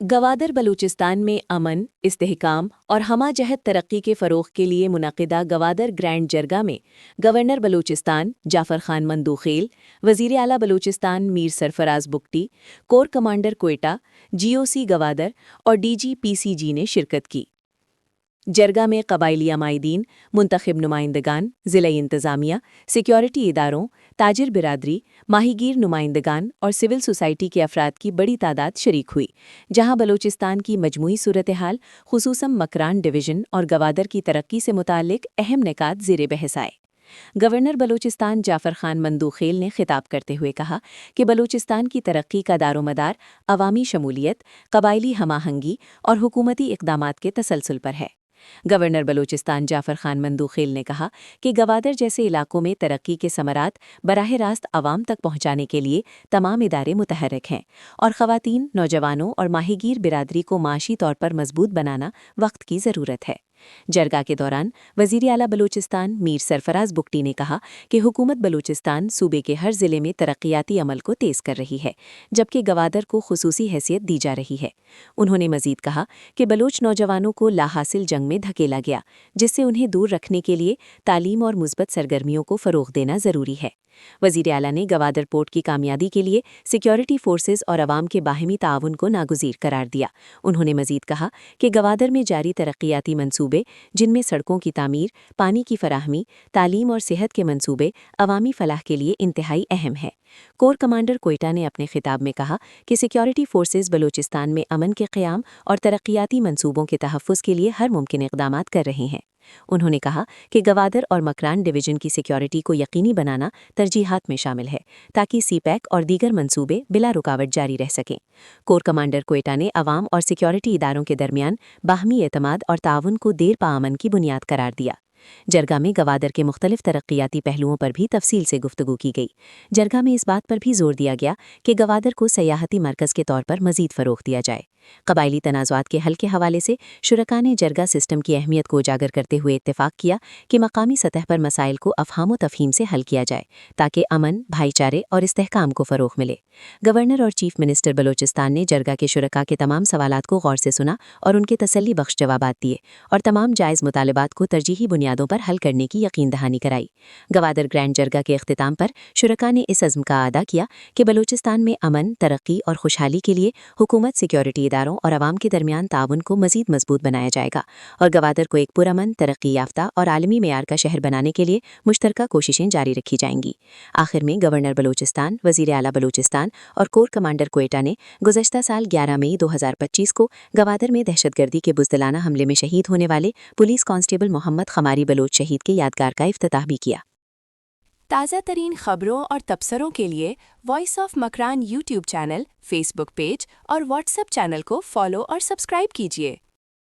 गवादर बलूचिस्तान में अमन, इस्तेहकाम और हमाजहत तरक्की के फ़रोग़ के लिए मुनक़िदा गवादर ग्रैंड जरगा में गवर्नर बलूचिस्तान जाफ़र खान मंदूखेल, वज़ीर आला Balochistan Mir Sarfaraz Bugti, core commander Quetta, GOC Gwadar और DG-PCG ने शिरकत की। जरगा में कबायली अमायदीन, मुंतखब नुमाइंदगान, ज़िला इंतज़ामिया, सिक्योरिटी इदारों, ताजिर बिरादरी, माहीगीर नुमाइंदगान और सिविल सोसाइटी के अफराद की बड़ी तादाद शरीक हुई, जहां बलूचिस्तान की मजमूई सूरत हाल, खुसूसन मकरान डिवीज़न और गवादर की तरक्की से मुताल्लिक अहम निकात ज़ेर बहस आए। गवर्नर बलूचिस्तान जाफ़र खान मंदूखेल ने खिताब करते हुए कहा कि बलूचिस्तान की तरक्की का दारोमदार अवामी शमूलियत, कबायली हमाहंगी और हुकूमती इक़दामात के तसलसल पर है। गवर्नर बलूचिस्तान जाफ़र खान मंदूखेल ने कहा कि गवादर जैसे इलाकों में तरक्की के समरात बराह रास्त आवाम तक पहुंचाने के लिए तमाम इदारे मुतहर्रिक हैं और ख़वातीन, नौजवानों और माहीगीर बिरादरी को माशी तौर पर मजबूत बनाना वक्त की ज़रूरत है। जरगा के दौरान वज़ीर आला बलूचिस्तान मीर सरफराज बुगटी ने कहा कि हुकूमत बलूचिस्तान सूबे के हर ज़िले में तरक्याती अमल को तेज़ कर रही है, जबकि गवादर को खुसूसी हैसियत दी जा रही है। उन्होंने मज़ीद कहा कि बलूच नौजवानों को लाहासिल जंग में धकेला गया, जिससे उन्हें दूर रखने के लिए तालीम और मुस्बत सरगर्मियों को फ़रोग़ देना ज़रूरी है। वज़ीर आला ने गवादर पोर्ट की कामयाबी के लिए सिक्योरिटी फोर्सेस और अवाम के बाहिमी ताउन को नागुज़ीर करार दिया। उन्होंने मज़ीद कहा कि गवादर में जारी तरक्याती मंसूबे, जिनमें सड़कों की तामीर, पानी की फराहमी, तालीम और सेहत के मंसूबे अवामी फलाह के लिए इंतहाई अहम है। कोर कमांडर कोयटा ने अपने खिताब में कहा कि सिक्योरिटी फोर्सेस बलूचिस्तान में अमन के क़याम और तरक्याती मंसूबों के तहफ़्फ़ुज़ के लिए हर मुमकिन इक़दामात कर रहे हैं। उन्होंने कहा कि गवादर और मकरान डिवीज़न की सिक्योरिटी को यकीनी बनाना तरजीहात में शामिल है, ताकि CPEC और दीगर मंसूबे बिला रुकावट जारी रह सकें। कोर कमांडर कोयटा ने अवाम और सिक्योरिटी इदारों के दरमियान बाहमी एतमाद और ताउन को देर पाअमन की बुनियाद करार दिया। जरगा में गवादर के मुख्तलिफ तरक्याती पहलुओं पर भी तफसील से गुफ्तगू की गई। जरगा में इस बात पर भी जोर दिया गया कि गवादर को सयाहती मरकज़ के तौर पर मज़ीद फ़रोग़ दिया जाए। कबायली तनाज़ुआत के हल के हवाले से शुरका ने जरगा सिस्टम की अहमियत को उजागर करते हुए इत्तेफाक किया कि मकामी सतह पर मसाइल को अफ़हाम व तफ़हीम से हल किया जाए, ताकि अमन, भाईचारे और इस्तेहकाम को फ़रोग़ मिले। गवर्नर और चीफ मिनिस्टर बलूचिस्तान ने जरगा के शुरका के तमाम सवालात को गौर से सुना और उनके तसल्ली बख्श जवाबात दिए और तमाम जायज़ मुतालबात को तरजीही बुनियादों पर हल करने की यकीन दहानी कराई। गवादर ग्रैंड जरगा के इख्तिताम पर शुरका ने इस अज़्म का अदा किया कि बलूचिस्तान में अमन, तरक्की और खुशहाली के लिए हुकूमत, सिक्योरिटी इदारों और अवाम के दरमियान ताउन को मज़ीद मजबूत बनाया जाएगा और गवादर को एक पुरअमन, तरक्की याफ्ता और आलमी मेयार का शहर बनाने के लिए मुश्तरका कोशिशें जारी रखी जाएंगी। आखिर में गवर्नर बलूचिस्तान, वज़ीर आला बलूचिस्तान और कोर कमांडर कोयटा ने गुज़श्ता साल 11 मई 2025 को गवादर में दहशतगर्दी के बुज़दिलाना हमले में शहीद होने वाले पुलिस कांस्टेबल मोहम्मद खमारी बलोच शहीद के यादगार का इफ्तिताह भी किया। ताज़ा तरीन खबरों और तबसरों के लिए voice of Makran YouTube channel, Facebook page और WhatsApp चैनल को फॉलो और सब्सक्राइब कीजिए।